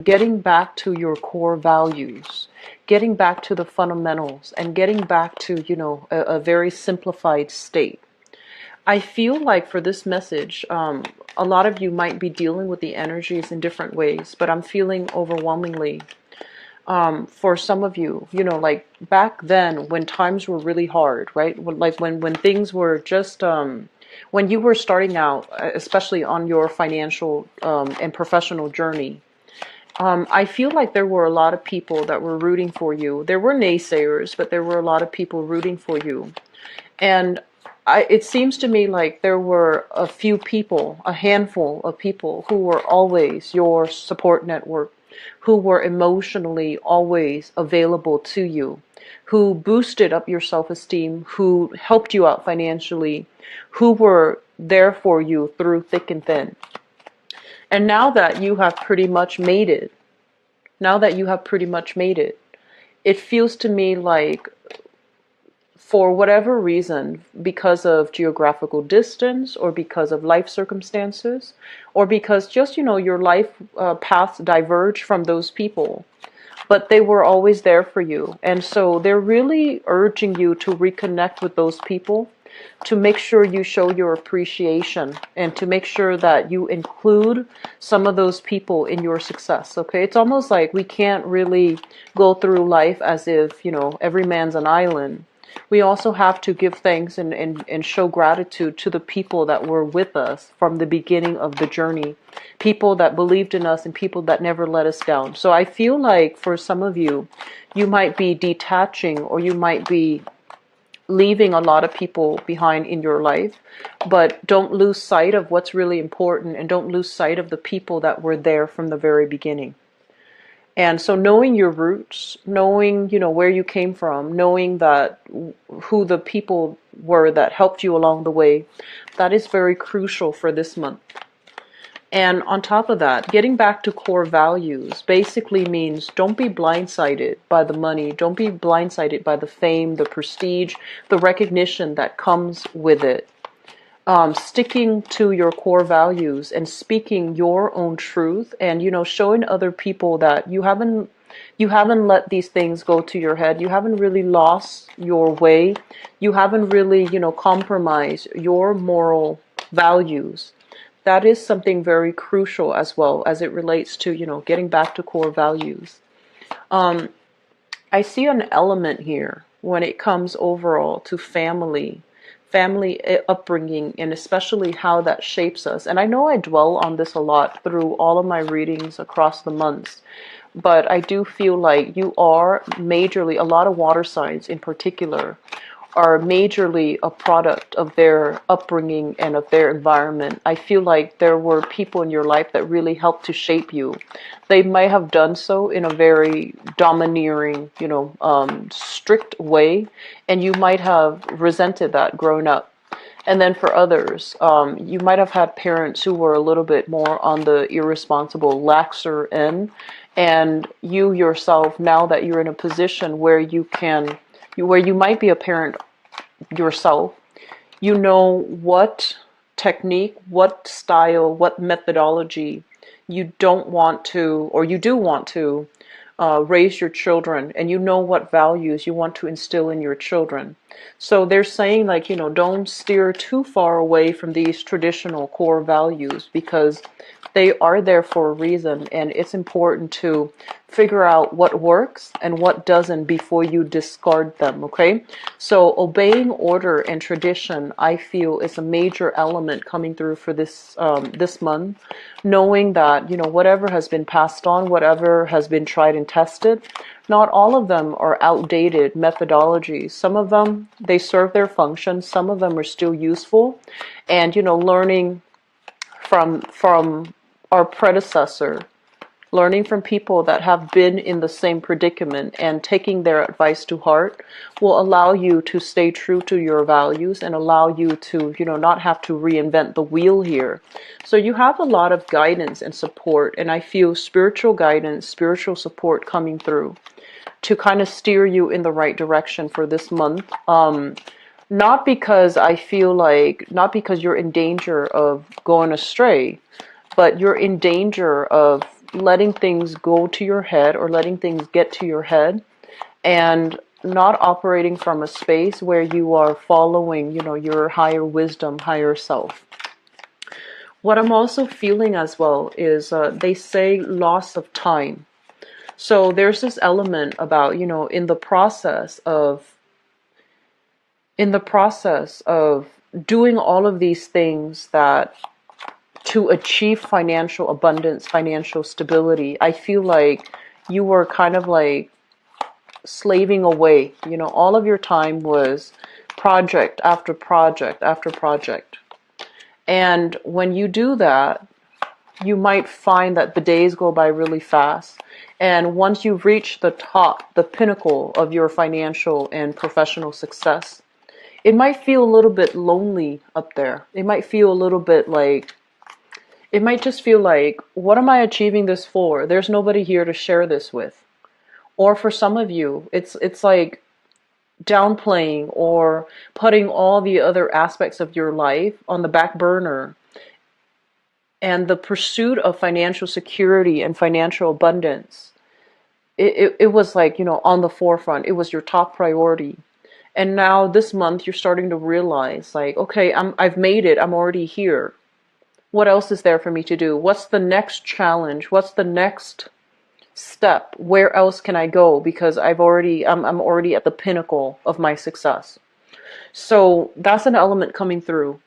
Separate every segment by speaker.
Speaker 1: getting back to your core values, getting back to the fundamentals, and getting back to, a very simplified state. I feel like for this message, a lot of you might be dealing with the energies in different ways, but I'm feeling overwhelmingly, for some of you, like back then when times were really hard, right? When things were just, when you were starting out, especially on your financial and professional journey, I feel like there were a lot of people that were rooting for you. There were naysayers, but there were a lot of people rooting for you. And it seems to me like there were a few people, a handful of people who were always your support network, who were emotionally always available to you, who boosted up your self-esteem, who helped you out financially, who were there for you through thick and thin. And now that you have pretty much made it, it feels to me like, for whatever reason, because of geographical distance or because of life circumstances, or because just, your life paths diverge from those people, but they were always there for you. And so they're really urging you to reconnect with those people, to make sure you show your appreciation, and to make sure that you include some of those people in your success. Okay, it's almost like we can't really go through life as if, every man's an island. We also have to give thanks and show gratitude to the people that were with us from the beginning of the journey, people that believed in us and people that never let us down. So I feel like for some of you, you might be detaching, or you might be leaving a lot of people behind in your life, but don't lose sight of what's really important, and don't lose sight of the people that were there from the very beginning. And so knowing your roots, knowing, where you came from, knowing that who the people were that helped you along the way, that is very crucial for this month. And on top of that, getting back to core values basically means don't be blindsided by the money. Don't be blindsided by the fame, the prestige, the recognition that comes with it. Sticking to your core values and speaking your own truth, and showing other people that you haven't let these things go to your head. You haven't really lost your way. You haven't really compromised your moral values. That is something very crucial as well, as it relates to getting back to core values. I see an element here when it comes overall to family upbringing, and especially how that shapes us. And I know I dwell on this a lot through all of my readings across the months, but I do feel like you are majorly, a lot of water signs in particular, are majorly a product of their upbringing and of their environment. I feel like there were people in your life that really helped to shape you. They may have done so in a very domineering, strict way, and you might have resented that growing up. And then for others, you might have had parents who were a little bit more on the irresponsible, laxer end, and you yourself, now that you're in a position where where you might be a parent yourself, you know what technique, what style, what methodology you don't want to, or you do want to raise your children, and you know what values you want to instill in your children. So they're saying, like, don't steer too far away from these traditional core values, because they are there for a reason, and it's important to figure out what works and what doesn't before you discard them, okay? So obeying order and tradition, I feel, is a major element coming through for this this month. Knowing that, whatever has been passed on, whatever has been tried and tested, not all of them are outdated methodologies. Some of them, they serve their function. Some of them are still useful. And, learning from our predecessor, learning from people that have been in the same predicament and taking their advice to heart will allow you to stay true to your values, and allow you to, not have to reinvent the wheel here. So you have a lot of guidance and support, and I feel spiritual guidance, spiritual support coming through to kind of steer you in the right direction for this month. Not because you're in danger of going astray, but you're in danger of letting things go to your head or letting things get to your head, and not operating from a space where you are following, your higher wisdom, higher self. What I'm also feeling as well is they say loss of time. So there's this element about, in the process of doing all of these things that to achieve financial abundance, financial stability, I feel like you were kind of like slaving away. All of your time was project after project after project. And when you do that, you might find that the days go by really fast. And once you reach the top, the pinnacle of your financial and professional success, it might feel a little bit lonely up there. It might feel a little bit like, it might just feel like, what am I achieving this for? There's nobody here to share this with. Or for some of you, it's like downplaying or putting all the other aspects of your life on the back burner. And the pursuit of financial security and financial abundance, it was like, on the forefront. It was your top priority. And now this month you're starting to realize like, okay, I've made it. I'm already here. What else is there for me to do? What's the next challenge? What's the next step? Where else can I go? Because I'm already at the pinnacle of my success. So that's an element coming through.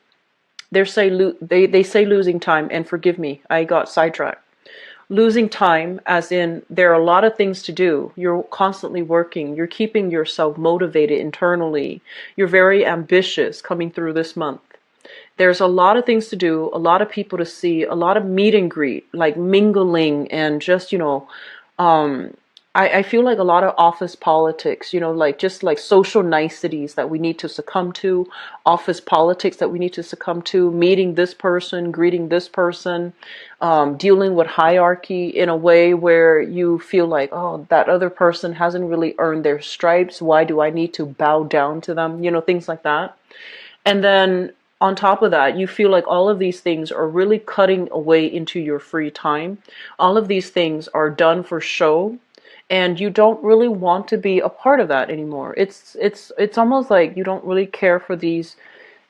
Speaker 1: They say losing time, and forgive me, I got sidetracked. Losing time as in there are a lot of things to do. You're constantly working. You're keeping yourself motivated internally. You're very ambitious coming through this month. There's a lot of things to do, a lot of people to see, a lot of meet and greet, like mingling and just, I feel like a lot of office politics, like just like social niceties that we need to succumb to, office politics that we need to succumb to, meeting this person, greeting this person, dealing with hierarchy in a way where you feel like, oh, that other person hasn't really earned their stripes. Why do I need to bow down to them? Things like that. And then on top of that, you feel like all of these things are really cutting away into your free time. All of these things are done for show. And you don't really want to be a part of that anymore. It's almost like you don't really care for these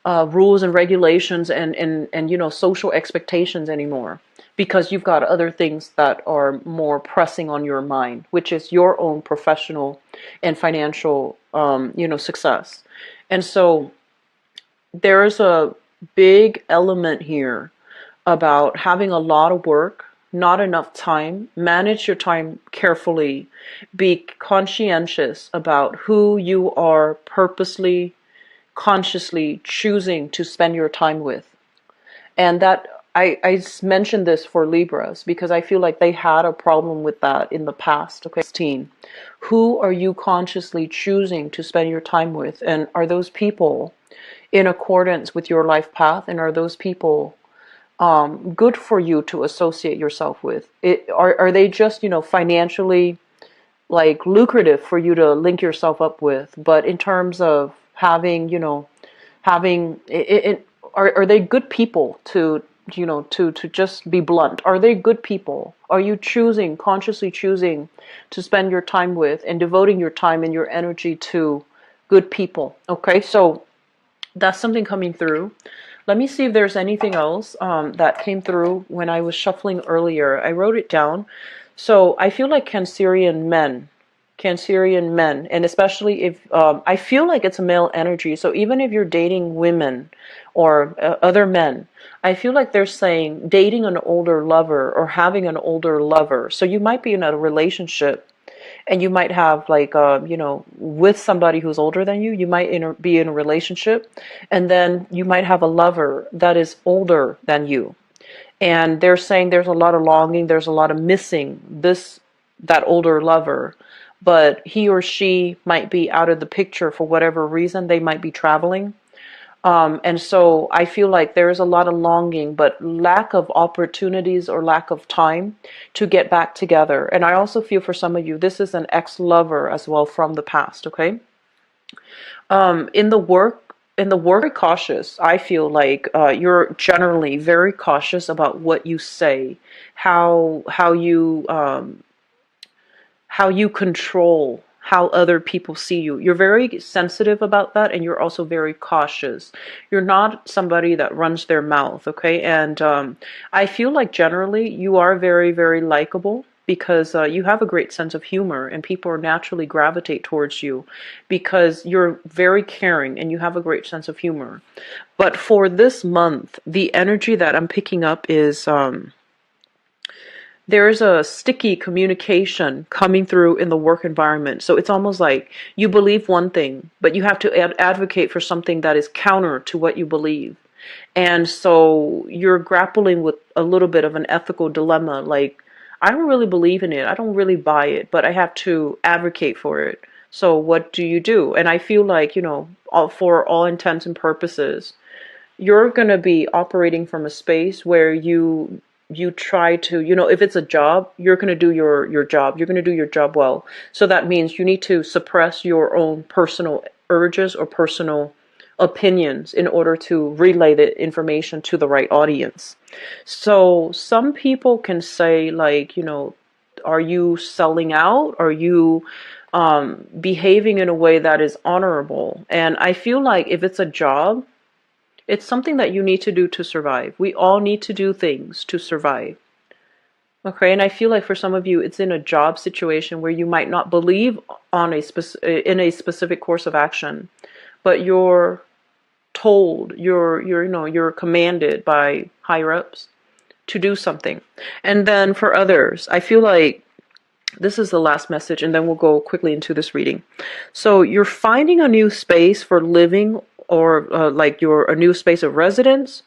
Speaker 1: rules and regulations and social expectations anymore, because you've got other things that are more pressing on your mind, which is your own professional and financial success. And so there is a big element here about having a lot of work, not enough time. Manage your time carefully. Be conscientious about who you are purposely, consciously choosing to spend your time with. And that I mentioned this for Libras because I feel like they had a problem with that in the past. Okay, 16. Who are you consciously choosing to spend your time with? And are those people in accordance with your life path? And are those people good for you to associate yourself with? Are they just, financially like lucrative for you to link yourself up with? But in terms of having, are they good people to just be blunt? Are they good people? Are you consciously choosing to spend your time with and devoting your time and your energy to good people? Okay, so that's something coming through. Let me see if there's anything else that came through when I was shuffling earlier. I wrote it down. So I feel like Cancerian men, and especially if, I feel like it's a male energy. So even if you're dating women or other men, I feel like they're saying dating an older lover or having an older lover. So you might be in a relationship and you might have like, with somebody who's older than you, you might be in a relationship, and then you might have a lover that is older than you. And they're saying there's a lot of longing, there's a lot of missing that older lover, but he or she might be out of the picture for whatever reason. They might be traveling. And so I feel like there is a lot of longing, but lack of opportunities or lack of time to get back together. And I also feel for some of you, this is an ex-lover as well from the past, okay? In the work in the work, very cautious. I feel like you're generally very cautious about what you say, how you control how other people see you. You're very sensitive about that, and you're also very cautious. You're not somebody that runs their mouth, okay? And I feel like generally you are very, very likable because you have a great sense of humor, and people are naturally gravitate towards you because you're very caring and you have a great sense of humor. But for this month, the energy that I'm picking up is there's a sticky communication coming through in the work environment. So it's almost like you believe one thing, but you have to advocate for something that is counter to what you believe. And so you're grappling with a little bit of an ethical dilemma. Like, I don't really believe in it. I don't really buy it, but I have to advocate for it. So what do you do? And I feel like, for all intents and purposes, you're going to be operating from a space where you try to, if it's a job, you're going to do your job. You're going to do your job well. So that means you need to suppress your own personal urges or personal opinions in order to relay the information to the right audience. So some people can say, like, are you selling out? Are you behaving in a way that is honorable? And I feel like if it's a job, it's something that you need to do to survive. We all need to do things to survive. Okay, and I feel like for some of you, it's in a job situation where you might not believe in a specific course of action, but you're told, you're commanded by higher ups to do something. And then for others, I feel like this is the last message, and then we'll go quickly into this reading. So you're finding a new space for living, or like a new space of residence,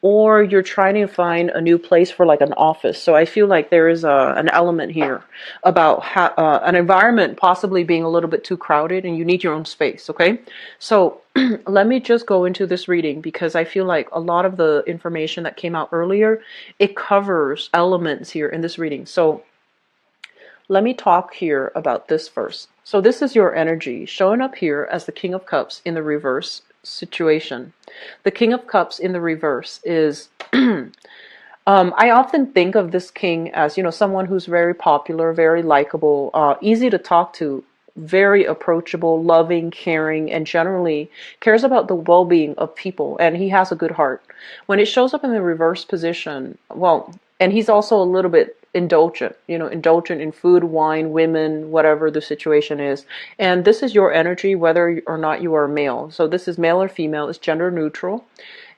Speaker 1: or you're trying to find a new place for like an office. So I feel like there is an element here about an environment possibly being a little bit too crowded and you need your own space, okay? So let me just go into this reading because I feel like a lot of the information that came out earlier, it covers elements here in this reading. So let me talk here about this first. So this is your energy showing up here as the King of Cups in the reverse situation. The King of Cups in the reverse is, I often think of this king as, someone who's very popular, very likable, easy to talk to, very approachable, loving, caring, and generally cares about the well-being of people, and he has a good heart. When it shows up in the reverse position, well, and he's also a little bit indulgent, indulgent in food, wine, women, whatever the situation is. And this is your energy, whether or not you are male. So this is male or female, it's gender neutral.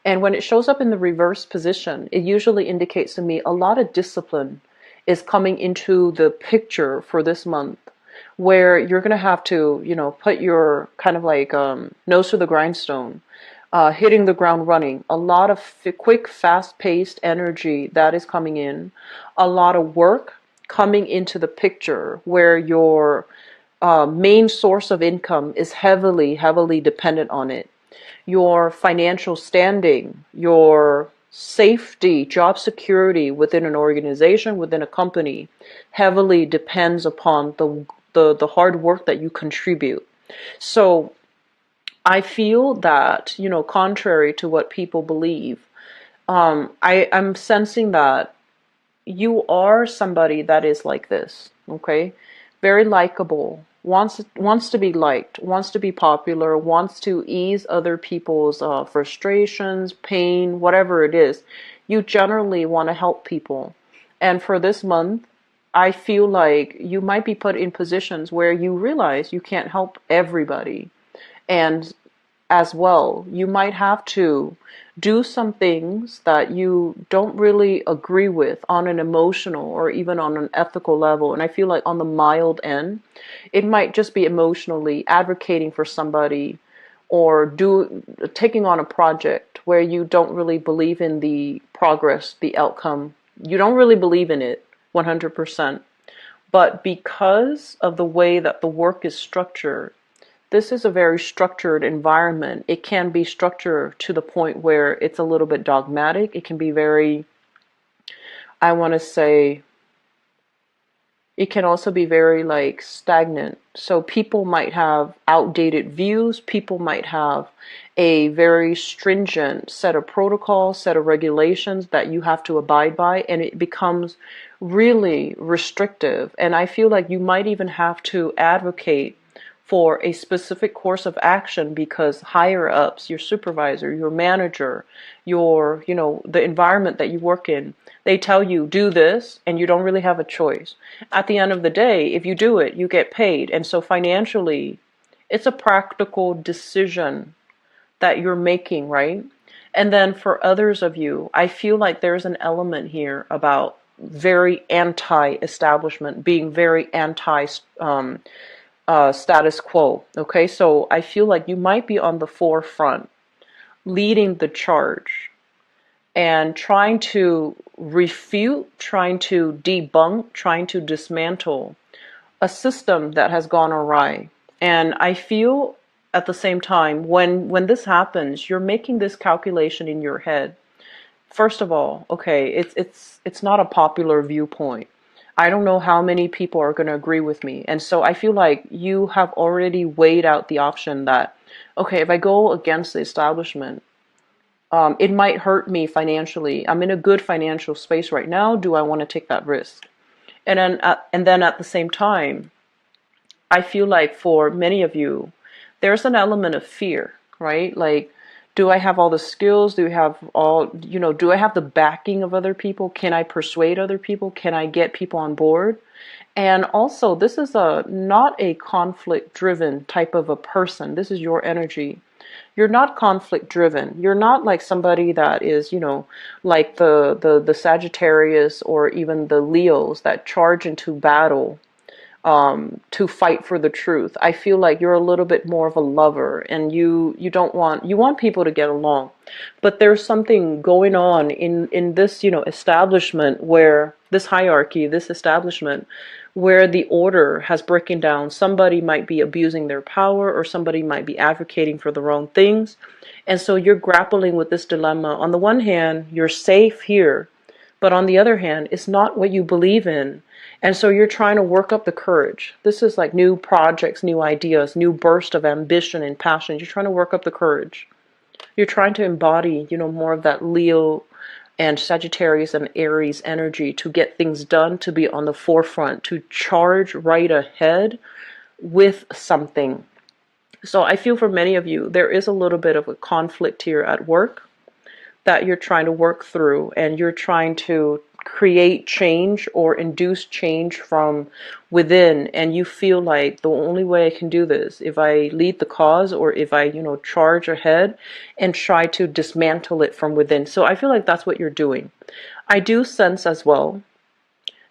Speaker 1: And when it shows up in the reverse position, it usually indicates to me a lot of discipline is coming into the picture for this month, where you're going to have to, put your kind of like nose to the grindstone, hitting the ground running. A lot of quick, fast-paced energy that is coming in. A lot of work coming into the picture where your main source of income is heavily, heavily dependent on it. Your financial standing, your safety, job security within an organization, within a company, heavily depends upon the hard work that you contribute. So I feel that, contrary to what people believe, I'm sensing that you are somebody that is like this, okay? Very likable, wants to be liked, wants to be popular, wants to ease other people's frustrations, pain, whatever it is. You generally want to help people. And for this month, I feel like you might be put in positions where you realize you can't help everybody. And as well, you might have to do some things that you don't really agree with on an emotional or even on an ethical level. And I feel like on the mild end, it might just be emotionally advocating for somebody or taking on a project where you don't really believe in the progress, the outcome. You don't really believe in it 100%. But because of the way that the work is structured, this is a very structured environment. It can be structured to the point where it's a little bit dogmatic. It can be very, I want to say, It can also be very like stagnant. So people might have outdated views. People might have a very stringent set of protocols, set of regulations that you have to abide by, and it becomes really restrictive. And I feel like you might even have to advocate for a specific course of action because higher ups, your supervisor, your manager, your, the environment that you work in, they tell you do this and you don't really have a choice. At the end of the day, if you do it, you get paid. And so financially, it's a practical decision that you're making, right? And then for others of you, I feel like there's an element here about very anti-establishment, being very anti status quo. Okay, so I feel like you might be on the forefront, leading the charge, and trying to refute, trying to debunk, trying to dismantle a system that has gone awry. And I feel at the same time, when this happens, you're making this calculation in your head. First of all, okay, it's not a popular viewpoint. I don't know how many people are going to agree with me. And so I feel like you have already weighed out the option that, okay, if I go against the establishment, it might hurt me financially. I'm in a good financial space right now. Do I want to take that risk? And then at the same time, I feel like for many of you, there's an element of fear, right? Like, do I have all the skills? Do I have do I have the backing of other people? Can I persuade other people? Can I get people on board? And also, this is not a conflict driven type of a person. This is your energy. You're not conflict driven. You're not like somebody that is, like the Sagittarius or even the Leos that charge into battle to fight for the truth. I feel like you're a little bit more of a lover, and you don't want you want people to get along, but there's something going on in this establishment, where this hierarchy, this establishment, where the order has broken down. Somebody might be abusing their power, or somebody might be advocating for the wrong things, and so you're grappling with this dilemma. On the one hand, you're safe here, but on the other hand, it's not what you believe in. And so you're trying to work up the courage. This is like new projects, new ideas, new burst of ambition and passion. You're trying to work up the courage. You're trying to embody, more of that Leo and Sagittarius and Aries energy to get things done, to be on the forefront, to charge right ahead with something. So I feel for many of you, there is a little bit of a conflict here at work that you're trying to work through, and you're trying to create change or induce change from within, and you feel like the only way I can do this if I lead the cause, or if I charge ahead and try to dismantle it from within. So I feel like that's what you're doing. I do sense as well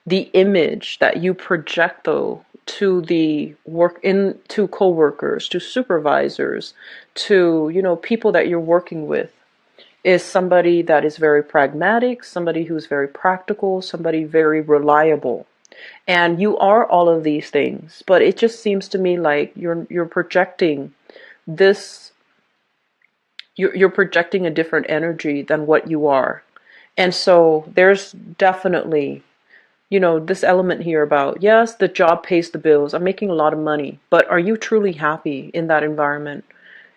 Speaker 1: the image that you project though to the to co-workers, to supervisors, to people that you're working with, is somebody that is very pragmatic, somebody who's very practical, somebody very reliable. And you are all of these things, but it just seems to me like you're projecting this, you're projecting a different energy than what you are. And so there's definitely, this element here about, yes, the job pays the bills, I'm making a lot of money, but are you truly happy in that environment?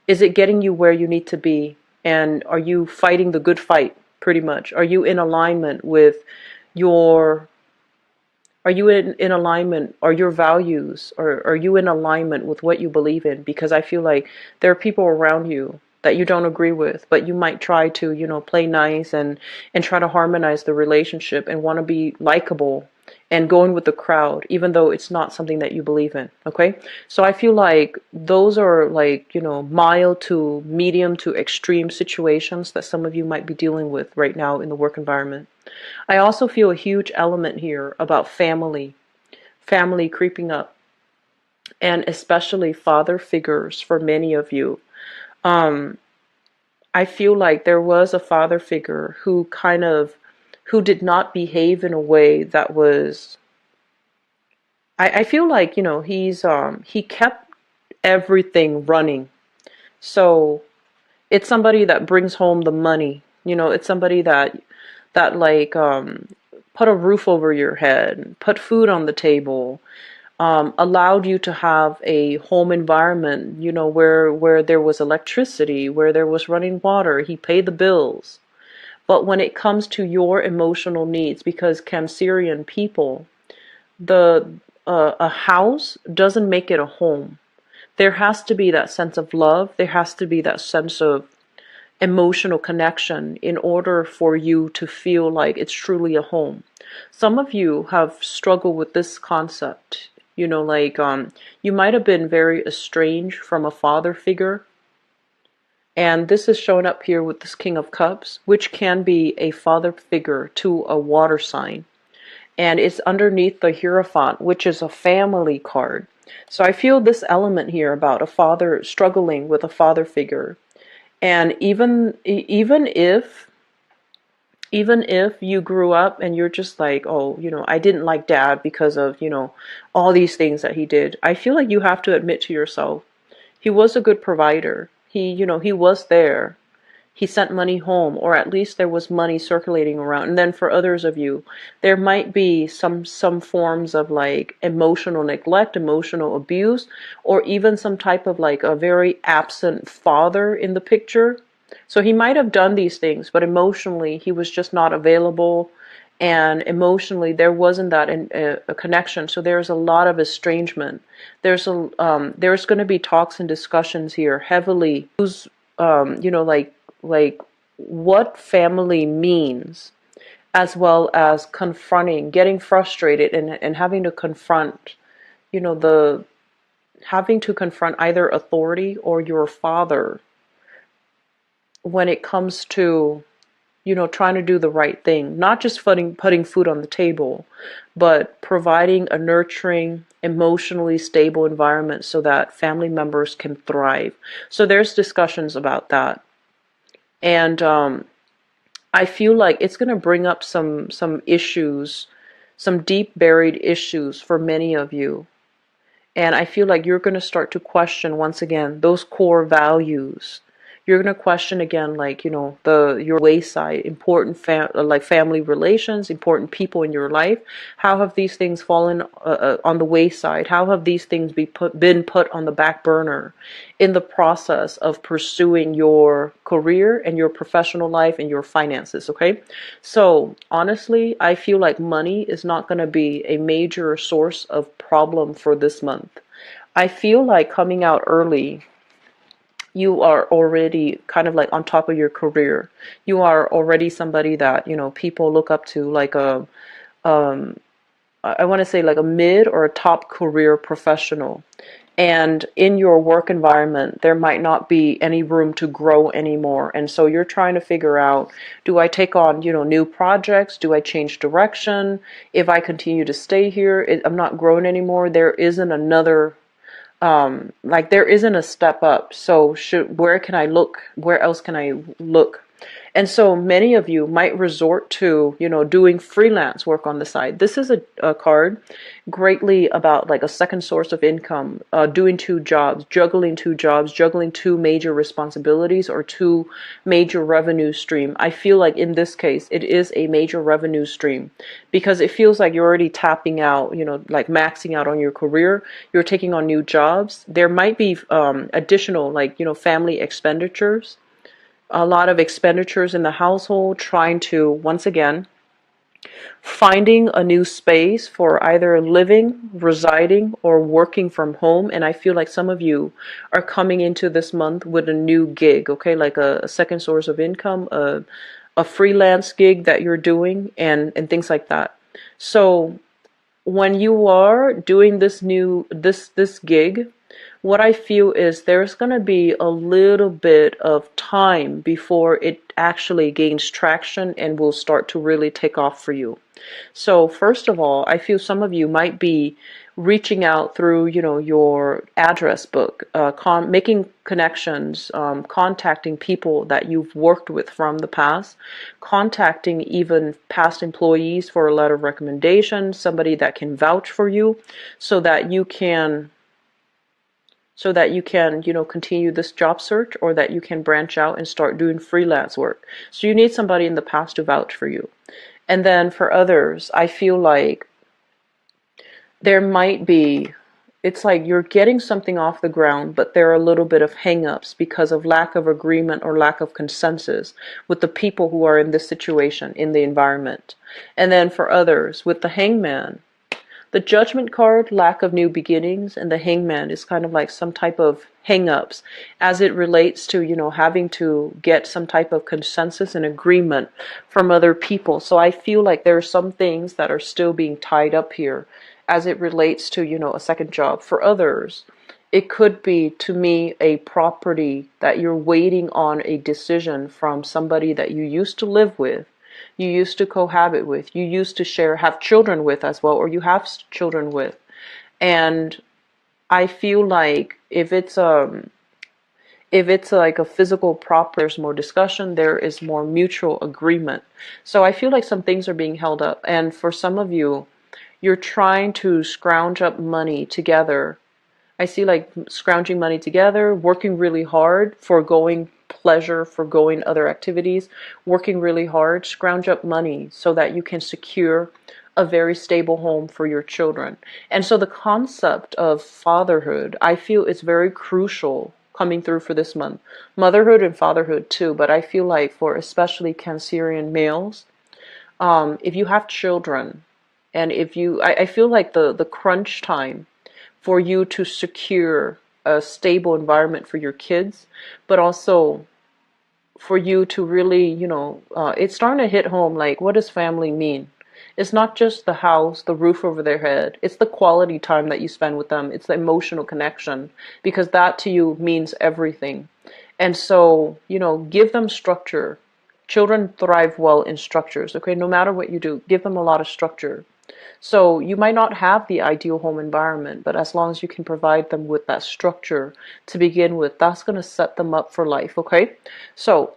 Speaker 1: Is it getting you where you need to be? And are you fighting the good fight, pretty much? Are you in alignment with are you in alignment, are your values, or are you in alignment with what you believe in? Because I feel like there are people around you that you don't agree with, but you might try to, play nice and try to harmonize the relationship and want to be likable and going with the crowd, even though it's not something that you believe in. Okay, so I feel like those are like mild to medium to extreme situations that some of you might be dealing with right now in the work environment. I also feel a huge element here about family creeping up, and especially father figures for many of you. I feel like there was a father figure who who did not behave in a way that was, I feel like, he kept everything running. So it's somebody that brings home the money, it's somebody that like, put a roof over your head, put food on the table, allowed you to have a home environment, you know, where there was electricity, where there was running water. He paid the bills. But when it comes to your emotional needs, because Cancerian people, the a house doesn't make it a home. There has to be that sense of love. There has to be that sense of emotional connection in order for you to feel like it's truly a home. Some of you have struggled with this concept. You know, like you might have been very estranged from a father figure. And this is showing up here with this King of Cups, which can be a father figure to a water sign. And it's underneath the Hierophant, which is a family card. So I feel this element here about a father struggling with a father figure. And even if you grew up and you're just like, oh, you know, I didn't like dad because of, you know, all these things that he did, I feel like you have to admit to yourself, he was a good provider. He was there. He sent money home, or at least there was money circulating around. And then for others of you, there might be some forms of like emotional neglect, emotional abuse, or even some type of like a very absent father in the picture. So he might have done these things, but emotionally he was just not available, and emotionally there wasn't that a connection. So there's a lot of estrangement. There's going to be talks and discussions here heavily. Who's you know, like what family means, as well as confronting, getting frustrated, and having to confront, you know, the having to confront either authority or your father when it comes to, you know, trying to do the right thing, not just putting food on the table, but providing a nurturing, emotionally stable environment so that family members can thrive. So there's discussions about that. And I feel like it's going to bring up some issues, some deep buried issues for many of you. And I feel like you're going to start to question once again those core values. You're going to question again, like, you know, your wayside, important like family relations, important people in your life. How have these things fallen on the wayside? How have these things been put on the back burner in the process of pursuing your career and your professional life and your finances? Okay, so honestly, I feel like money is not going to be a major source of problem for this month. I feel like coming out early, you are already kind of like on top of your career. You are already somebody that, you know, people look up to, like I want to say like a mid or a top career professional. And in your work environment, there might not be any room to grow anymore. And so you're trying to figure out, do I take on, you know, new projects? Do I change direction? If I continue to stay here, I'm not growing anymore. There isn't another like there isn't a step up. So where can I look? Where else can I look? And so many of you might resort to, you know, doing freelance work on the side. This is a card greatly about like a second source of income, doing two jobs, juggling two major responsibilities or two major revenue stream. I feel like in this case, it is a major revenue stream because it feels like you're already tapping out, you know, like maxing out on your career. You're taking on new jobs. There might be additional, like, you know, family expenditures, a lot of expenditures in the household, trying to, once again, finding a new space for either living, residing, or working from home. And I feel like some of you are coming into this month with a new gig, okay, like a second source of income, a freelance gig that you're doing, and things like that. So when you are doing this gig, what I feel is there's going to be a little bit of time before it actually gains traction and will start to really take off for you. So first of all, I feel some of you might be reaching out through, you know, your address book, making connections, contacting people that you've worked with from the past, contacting even past employees for a letter of recommendation, somebody that can vouch for you so that you can you know, continue this job search, or that you can branch out and start doing freelance work. So you need somebody in the past to vouch for you. And then for others, I feel like there might be, it's like you're getting something off the ground, but there are a little bit of hang-ups because of lack of agreement or lack of consensus with the people who are in this situation, in the environment. And then for others, with the hangman, the judgment card, lack of new beginnings, and the hangman is kind of like some type of hang-ups as it relates to, having to get some type of consensus and agreement from other people. So I feel like there are some things that are still being tied up here as it relates to, a second job. For others, it could be, to me, a property that you're waiting on a decision from somebody that you used to live with, you used to cohabit with, you used to have children with as well, or you have children with. And I feel like if it's like a physical property, there's more discussion, there is more mutual agreement. So I feel like some things are being held up. And for some of you, you're trying to scrounge up money together. I see like scrounging money together, working really hard, foregoing pleasure, foregoing other activities, working really hard, scrounge up money so that you can secure a very stable home for your children. And so the concept of fatherhood, I feel, is very crucial coming through for this month. Motherhood and fatherhood too, but I feel like for especially Cancerian males, if you have children, and if you, I feel like the crunch time for you to secure a stable environment for your kids, but also for you to really, it's starting to hit home, like, what does family mean? It's not just the house, the roof over their head. It's the quality time that you spend with them. It's the emotional connection, because that to you means everything. And so, give them structure. Children thrive well in structures, okay? No matter what you do, give them a lot of structure. So you might not have the ideal home environment, but as long as you can provide them with that structure to begin with, that's going to set them up for life, okay? So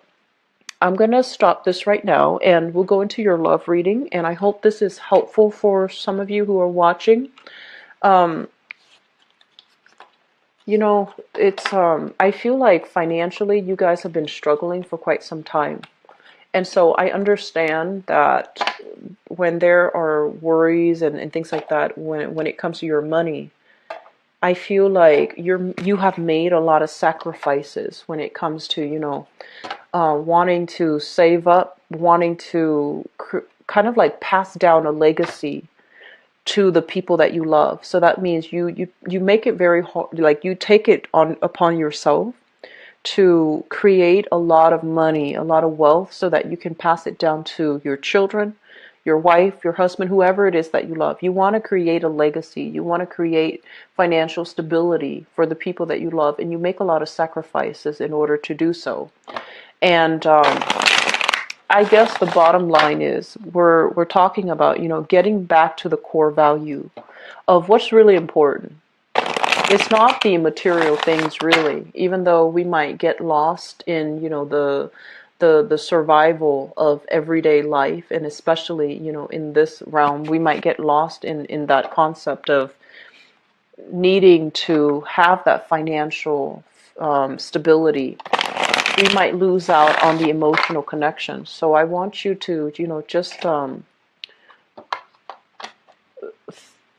Speaker 1: I'm going to stop this right now, and we'll go into your love reading, and I hope this is helpful for some of you who are watching. I feel like financially you guys have been struggling for quite some time. And so I understand that when there are worries and things like that, when it comes to your money, I feel like you have made a lot of sacrifices when it comes to, wanting to save up, wanting to kind of like pass down a legacy to the people that you love. So that means you make it very hard, like you take it upon yourself to create a lot of money, a lot of wealth, so that you can pass it down to your children, your wife, your husband, whoever it is that you love. You want to create a legacy. You want to create financial stability for the people that you love, and you make a lot of sacrifices in order to do so. And I guess the bottom line is we're talking about, getting back to the core value of what's really important. It's not the material things, really, even though we might get lost in, the survival of everyday life, and especially, in this realm, we might get lost in that concept of needing to have that financial stability. We might lose out on the emotional connection. So I want you to, just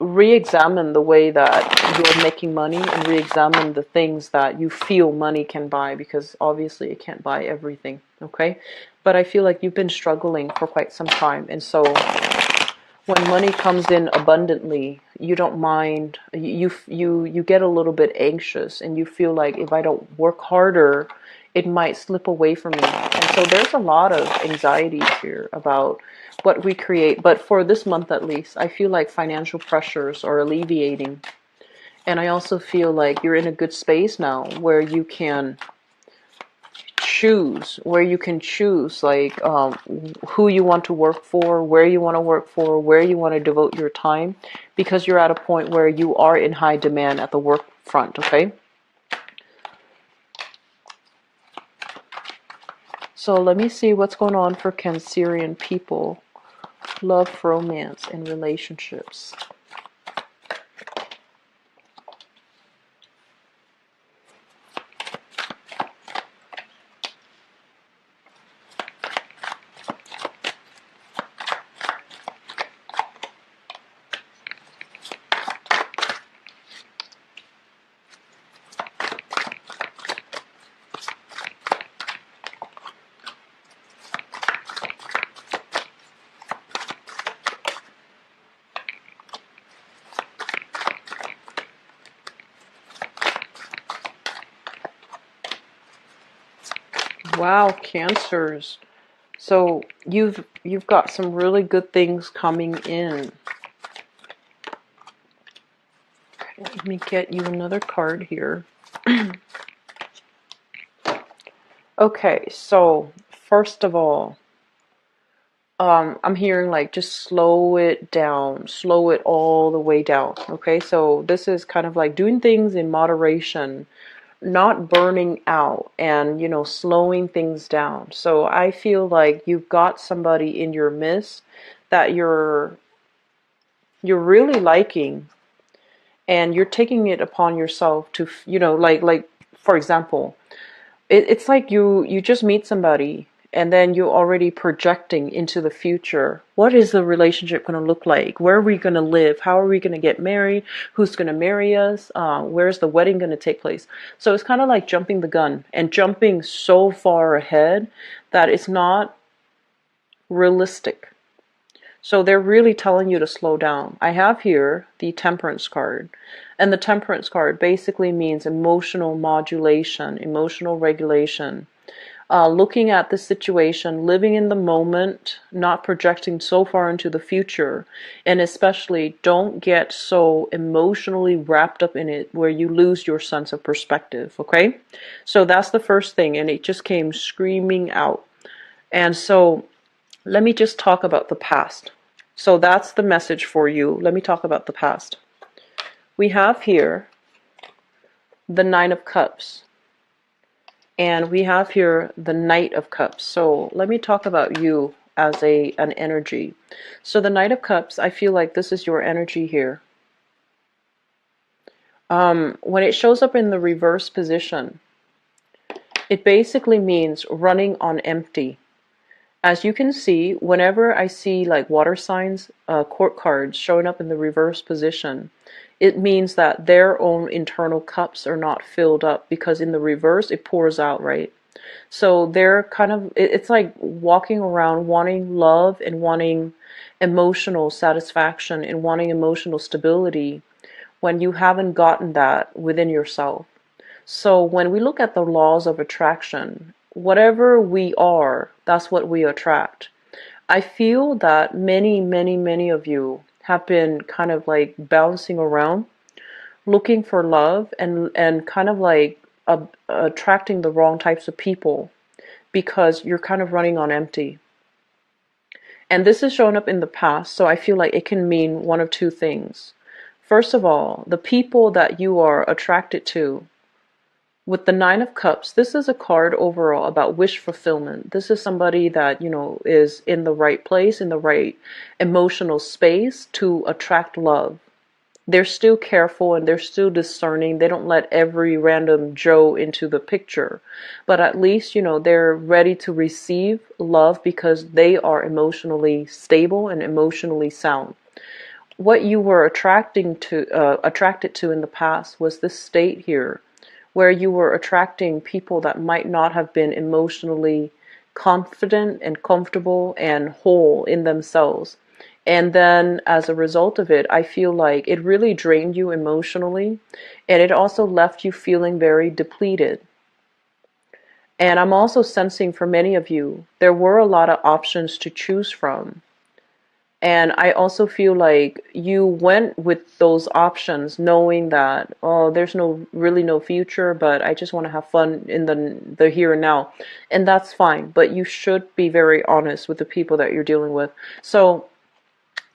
Speaker 1: re-examine the way that you're making money, and re-examine the things that you feel money can buy, because obviously it can't buy everything, okay? But I feel like you've been struggling for quite some time, and so when money comes in abundantly, you don't mind, you get a little bit anxious, and you feel like if I don't work harder, it might slip away from me. And so there's a lot of anxieties here about what we create. But for this month at least, I feel like financial pressures are alleviating. And I also feel like you're in a good space now where you can choose, like who you want to work for, where you want to work for, where you want to devote your time, because you're at a point where you are in high demand at the work front, okay? So let me see what's going on for Cancerian people. Love, romance, and relationships. Wow, Cancers. So you've got some really good things coming in. Let me get you another card here. Okay, so first of all, I'm hearing like just slow it down, slow it all the way down. Okay, so this is kind of like doing things in moderation, not burning out, and slowing things down. So I feel like you've got somebody in your midst that you're really liking, and you're taking it upon yourself to like for example, it's like you just meet somebody and then you're already projecting into the future. What is the relationship going to look like? Where are we going to live? How are we going to get married? Who's going to marry us? Where's the wedding going to take place? So it's kind of like jumping the gun and jumping so far ahead that it's not realistic. So they're really telling you to slow down. I have here the Temperance card. And the Temperance card basically means emotional modulation, emotional regulation. Looking at the situation, living in the moment, not projecting so far into the future. And especially don't get so emotionally wrapped up in it where you lose your sense of perspective, okay? So that's the first thing, and it just came screaming out. And so let me just talk about the past. So that's the message for you. Let me talk about the past. We have here the Nine of Cups. And we have here the Knight of Cups. So let me talk about you as an energy. So the Knight of Cups, I feel like this is your energy here. When it shows up in the reverse position, it basically means running on empty. As you can see, whenever I see like water signs, court cards showing up in the reverse position, it means that their own internal cups are not filled up, because in the reverse it pours out, right? So they're kind of, it's like walking around wanting love and wanting emotional satisfaction and wanting emotional stability when you haven't gotten that within yourself. So when we look at the laws of attraction, whatever we are, that's what we attract. I feel that many of you have been kind of like bouncing around looking for love, and kind of like attracting the wrong types of people because you're kind of running on empty. And this is showing up in the past, so I feel like it can mean one of two things. First of all, the people that you are attracted to. With the Nine of Cups, this is a card overall about wish fulfillment. This is somebody that, is in the right place, in the right emotional space to attract love. They're still careful and they're still discerning. They don't let every random Joe into the picture. But at least, they're ready to receive love because they are emotionally stable and emotionally sound. What you were attracted to in the past was this state here, where you were attracting people that might not have been emotionally confident and comfortable and whole in themselves. And then as a result of it, I feel like it really drained you emotionally, and it also left you feeling very depleted. And I'm also sensing for many of you, there were a lot of options to choose from. And I also feel like you went with those options knowing that, oh, there's really no future, but I just want to have fun in the here and now. And that's fine, but you should be very honest with the people that you're dealing with. So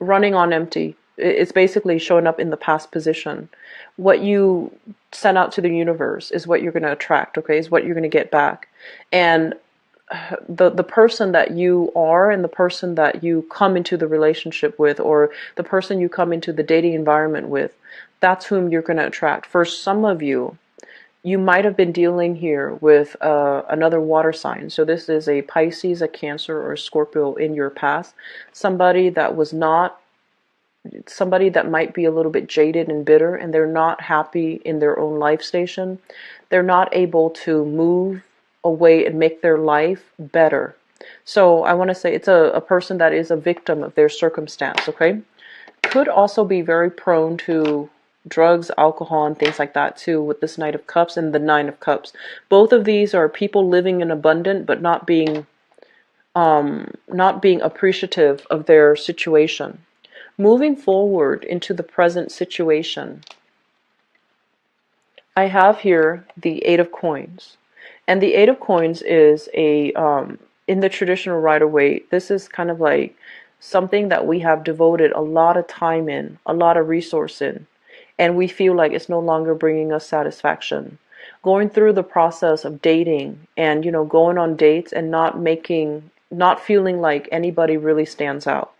Speaker 1: running on empty, it's basically showing up in the past position. What you send out to the universe is what you're going to attract, okay, is what you're going to get back. And the person that you are and the person that you come into the relationship with, or the person you come into the dating environment with, that's whom you're going to attract. For some of you, you might have been dealing here with another water sign. So this is a Pisces, a Cancer, or a Scorpio in your past. Somebody that might be a little bit jaded and bitter, and they're not happy in their own life station. They're not able to move away and make their life better. So I want to say it's a person that is a victim of their circumstance, okay? Could also be very prone to drugs, alcohol, and things like that too, with this Knight of Cups and the Nine of Cups. Both of these are people living in abundance, but not being appreciative of their situation. Moving forward into the present situation, I have here the Eight of Coins. And the Eight of Coins is in the traditional Rider-Waite, this is kind of like something that we have devoted a lot of time in, a lot of resource in, and we feel like it's no longer bringing us satisfaction. Going through the process of dating and, going on dates and not feeling like anybody really stands out.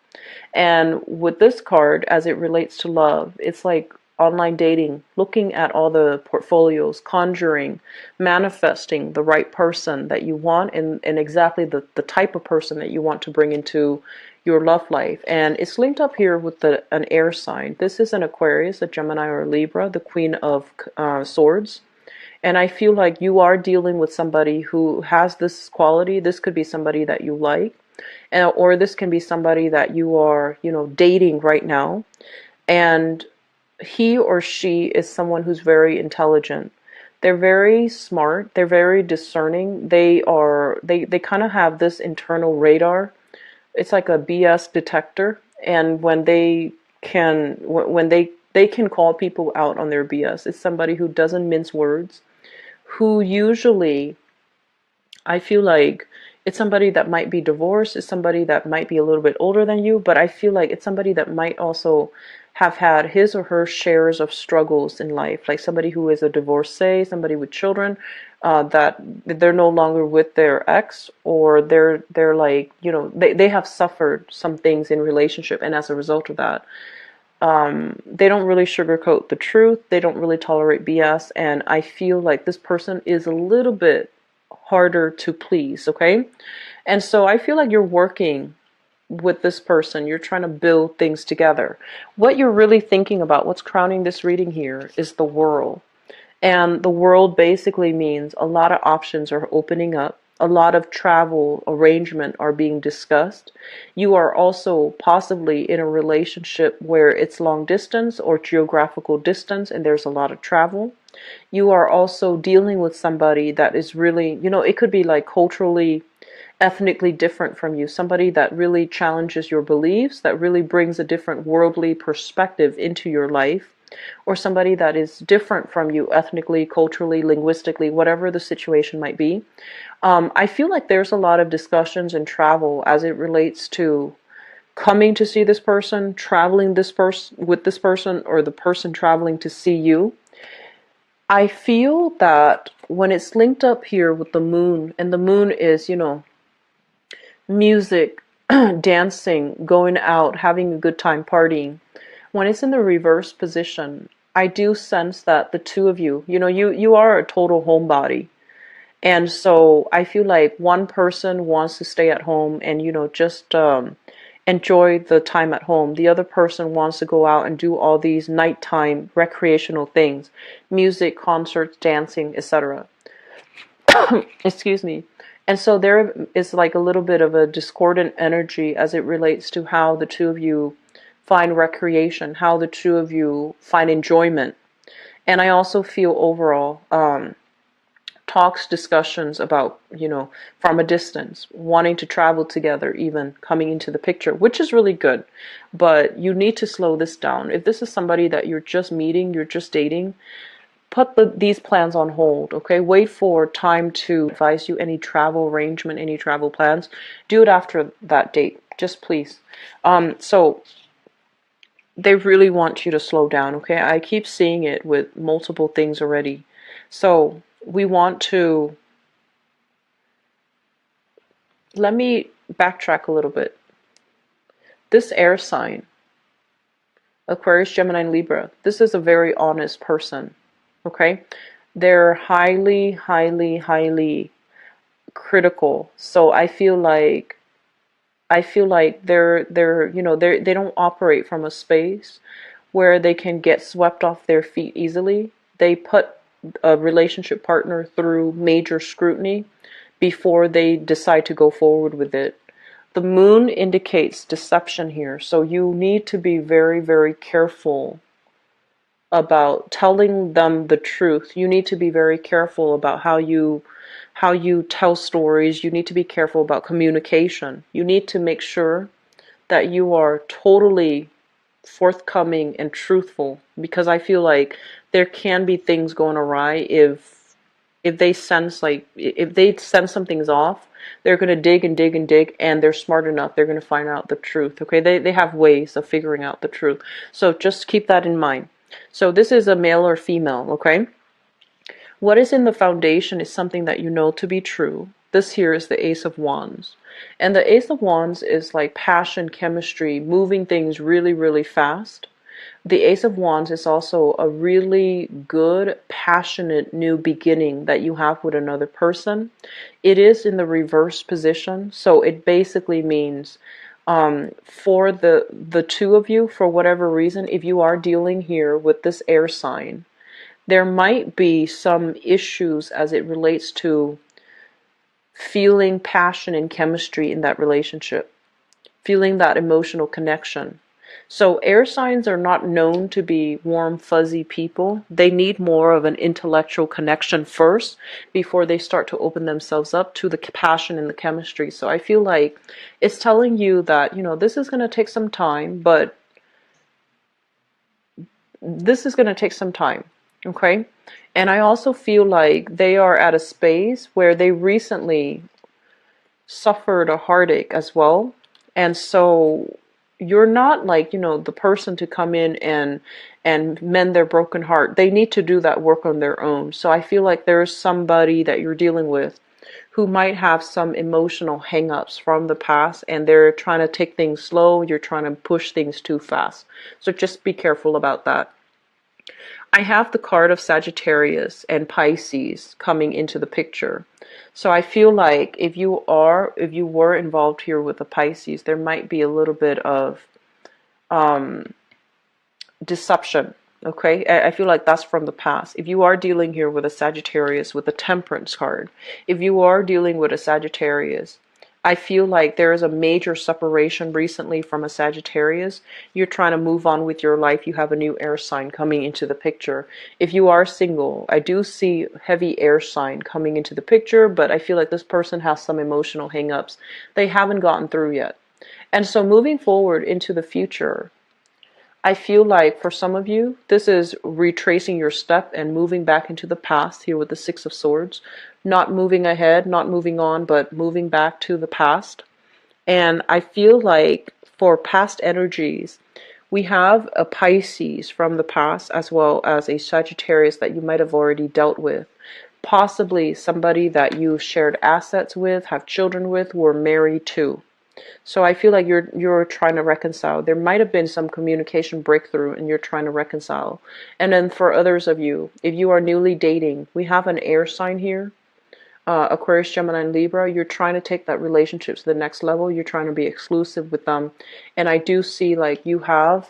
Speaker 1: And with this card, as it relates to love, it's like online dating, looking at all the portfolios, conjuring, manifesting the right person that you want, and exactly the type of person that you want to bring into your love life. And it's linked up here with an air sign. This is an Aquarius, a Gemini, or a Libra, the Queen of Swords. And I feel like you are dealing with somebody who has this quality. This could be somebody that you like, or this can be somebody that you are, dating right now. And he or she is someone who's very intelligent. They're very smart. They're very discerning. They kind of have this internal radar. It's like a BS detector. And when they can call people out on their BS. It's somebody who doesn't mince words, who usually, I feel like it's somebody that might be divorced, it's somebody that might be a little bit older than you, but I feel like it's somebody that might also have had his or her shares of struggles in life, like somebody who is a divorcee, somebody with children, that they're no longer with their ex, or they're like, they have suffered some things in relationship, and as a result of that, they don't really sugarcoat the truth, they don't really tolerate BS, and I feel like this person is a little bit harder to please, okay? And so I feel like you're working with this person, you're trying to build things together. What you're really thinking about, what's crowning this reading here, is the world. And the world basically means a lot of options are opening up, a lot of travel arrangement are being discussed. You are also possibly in a relationship where it's long distance or geographical distance, and there's a lot of travel. You are also dealing with somebody that is really, it could be like culturally, ethnically different from you, somebody that really challenges your beliefs, that really brings a different worldly perspective into your life, or somebody that is different from you ethnically, culturally, linguistically, whatever the situation might be. I feel like there's a lot of discussions and travel as it relates to coming to see this person, traveling with this person, or the person traveling to see you. I feel that when it's linked up here with the moon, and the moon is, music, dancing, going out, having a good time, partying. When it's in the reverse position, I do sense that the two of you, you are a total homebody. And so I feel like one person wants to stay at home and, just enjoy the time at home. The other person wants to go out and do all these nighttime recreational things, music, concerts, dancing, etc. Excuse me. And so there is like a little bit of a discordant energy as it relates to how the two of you find recreation, how the two of you find enjoyment. And I also feel overall talks, discussions about, from a distance, wanting to travel together, even coming into the picture, which is really good. But you need to slow this down. If this is somebody that you're just meeting, you're just dating, put these plans on hold, okay? Wait for time to advise you any travel arrangement, any travel plans. Do it after that date, just please. So they really want you to slow down, okay? I keep seeing it with multiple things already. So we want to, let me backtrack a little bit. This air sign, Aquarius, Gemini, and Libra, this is a very honest person, okay? They're highly, highly, highly critical. So I feel like they don't operate from a space where they can get swept off their feet easily. They put a relationship partner through major scrutiny before they decide to go forward with it. The moon indicates deception here, so you need to be very, very careful about telling them the truth. You need to be very careful about how you tell stories. You need to be careful about communication. You need to make sure that you are totally forthcoming and truthful, because I feel like there can be things going awry if they sense, like, if they sense something's off, they're going to dig and dig and dig, and they're smart enough, they're going to find out the truth. Okay, they have ways of figuring out the truth, so just keep that in mind. So this is a male or female. Okay, what is in the foundation is something that you know to be true. This here is the Ace of Wands. And the Ace of Wands is like passion, chemistry, moving things really, really fast. The Ace of Wands is also a really good, passionate new beginning that you have with another person. It is in the reverse position, so it basically means for the two of you, for whatever reason, if you are dealing here with this air sign, there might be some issues as it relates to feeling passion and chemistry in that relationship, feeling that emotional connection. So air signs are not known to be warm, fuzzy people. They need more of an intellectual connection first before they start to open themselves up to the passion and the chemistry. So I feel like it's telling you that, you know, this is going to take some time, but this is going to take some time. Okay? And I also feel like they are at a space where they recently suffered a heartache as well. And so you're not like, you know, the person to come in and mend their broken heart. They need to do that work on their own. So I feel like there's somebody that you're dealing with who might have some emotional hang-ups from the past, and they're trying to take things slow. You're trying to push things too fast. So just be careful about that. I have the card of Sagittarius and Pisces coming into the picture. So I feel like if you were involved here with the Pisces, there might be a little bit of deception. Okay, I feel like that's from the past. If you are dealing here with a Sagittarius with the Temperance card, if you are dealing with a Sagittarius, I feel like there is a major separation recently from a Sagittarius. You're trying to move on with your life. You have a new air sign coming into the picture. If you are single, I do see heavy air sign coming into the picture, but I feel like this person has some emotional hang-ups they haven't gotten through yet. And so moving forward into the future, I feel like for some of you, this is retracing your step and moving back into the past here with the Six of Swords. Not moving ahead, not moving on, but moving back to the past. And I feel like for past energies, we have a Pisces from the past as well as a Sagittarius that you might have already dealt with. Possibly somebody that you've shared assets with, have children with, were married to. So I feel like you're trying to reconcile. There might have been some communication breakthrough and you're trying to reconcile. And then for others of you, if you are newly dating, we have an air sign here. Aquarius, Gemini, and Libra. You're trying to take that relationship to the next level. You're trying to be exclusive with them. And I do see like you have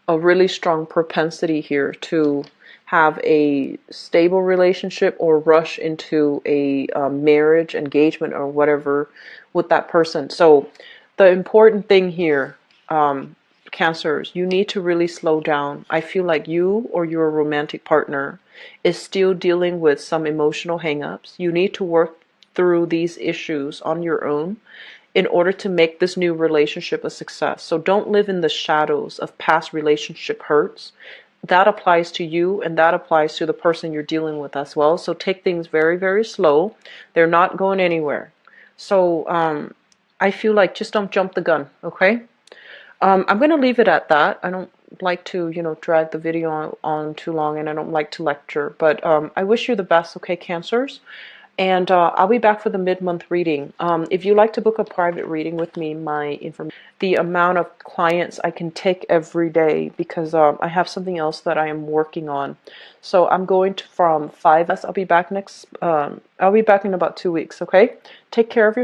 Speaker 1: a really strong propensity here to have a stable relationship or rush into a marriage, engagement, or whatever with that person. So the important thing here, Cancers, you need to really slow down. I feel like you or your romantic partner is still dealing with some emotional hang-ups. You need to work through these issues on your own in order to make this new relationship a success. So don't live in the shadows of past relationship hurts. That applies to you and that applies to the person you're dealing with as well. So take things very, very slow. They're not going anywhere. So I feel like just don't jump the gun, okay? I'm going to leave it at that. I don't like to, you know, drag the video on too long, and I don't like to lecture. But I wish you the best, okay, Cancers? And I'll be back for the mid-month reading. If you'd like to book a private reading with me, my information, the amount of clients I can take every day, because I have something else that I am working on. So I'm going to from 5. I'll be back in about 2 weeks, okay? Take care of yourself.